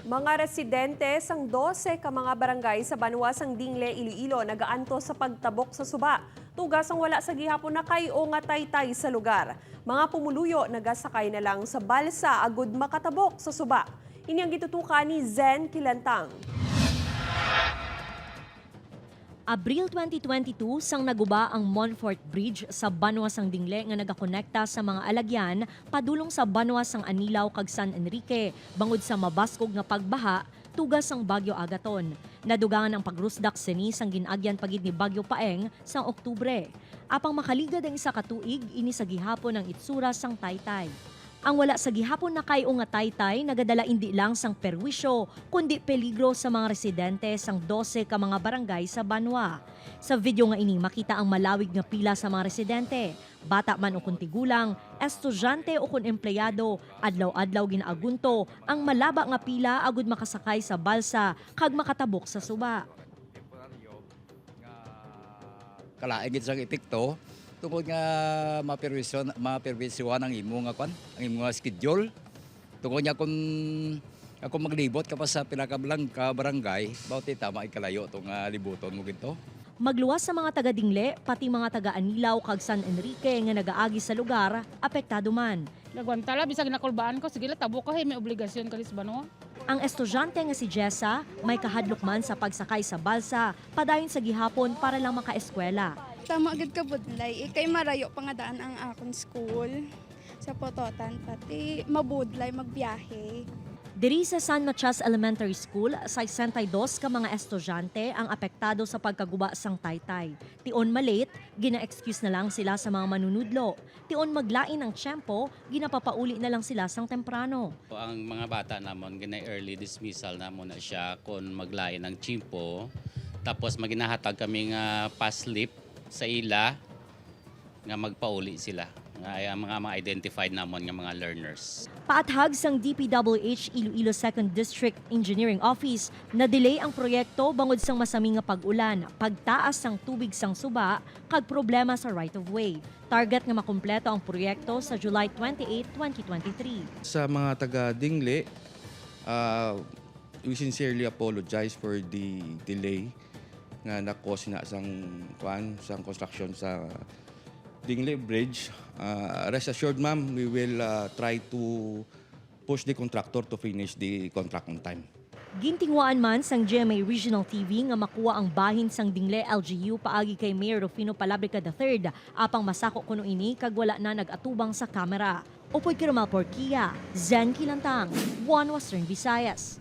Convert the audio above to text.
Mga residente sang 12 ka mga barangay sa Banwasang Dingle, Iloilo nagaanto sa pagtabok sa suba. Tugas ang wala sa gihapon na kay o nga taytay sa lugar. Mga pumuluyo nagasakay na lang sa balsa agud makatabok sa suba. Ini ang gitutukan ni Zen Kilantang. Abril 2022 sang naguba ang Montfort Bridge sa Banwasang Dingle nga nagakonekta sa mga alagyan padulong sa Banwasang Anilaw kag San Enrique bangod sa mabaskog nga pagbaha tugas sang Bagyo Agaton. Nadugangan ang pagrusdak sini sang ginagyan pagid ni Bagyo Paeng sang Oktubre. Apang makaligad ang isa ka tuig ini sa gihapon ang itsura sang taytay. Ang wala sa gihapon na kay o nga taytay nagadala indi lang sang perwisyo kundi peligro sa mga residente sang 12 ka mga barangay sa Banwa. Sa video nga ini makita ang malawig nga pila sa mga residente. Bata man o kun tigulang, estudyante o kun empleyado, adlaw-adlaw ginaagunto ang malaba nga pila agud makasakay sa balsa kag makatabok sa suba. Kalaing gid sang epekto tungod nga maperwisyon ang imo nga kwan, ang imo nga schedule. Tungod nga kung ako maglibot ka pa sa pinakabalang ka barangay, bawti tama ikalayo tong libuton mo ginto. Magluwas sa mga taga-Dingle, pati mga taga-Anilaw kag San Enrique nga nagaagi sa lugar, apektado man. Nagwantala, bisag nakulbaan ko, sige tabo ka, may obligasyon ka sa Banwa. Ang estudyante nga si Jessa, may kahadlok man sa pagsakay sa balsa, padayon sa gihapon para lang makaeskwela. Tama agad ka budlay, ikay marayo pangadaan ang akong school sa Pototan, pati mabudlay, magbiyahe. Diri sa San Matias Elementary School, 62 ka mga estudyante ang apektado sa pagkaguba sang taytay. Tion malate, gina-excuse na lang sila sa mga manunudlo. Tion maglain ng tiyempo, ginapapauli na lang sila sang temprano. Ang mga bata namon gina-early dismissal namon na siya kung maglain ng tiyempo. Tapos maginahatag kami nga paslip sa ila nga magpauli sila. Nga mga ma-identified namon nga mga learners. Paathag sang DPWH Iloilo 2nd District Engineering Office na delay ang proyekto bangod sang masami nga pag-ulan, pagtaas sang tubig sang suba, kag problema sa right-of-way. Target nga makumpleto ang proyekto sa July 28, 2023. Sa mga taga-Dingle, we sincerely apologize for the delay nga na-cause na sang construction sa Dingle Bridge. Rest assured, ma'am, we will try to push the contractor to finish the contract on time. Gintingwaan man sang GMA Regional TV nga makuha ang bahin sang Dingle LGU paagi kay Mayor Rufino Palabrica III apang masako kuno ini kag wala na nag-atubang sa kamera. Upoy Kiramal Porquia, Zen Kilantang, One Western Visayas.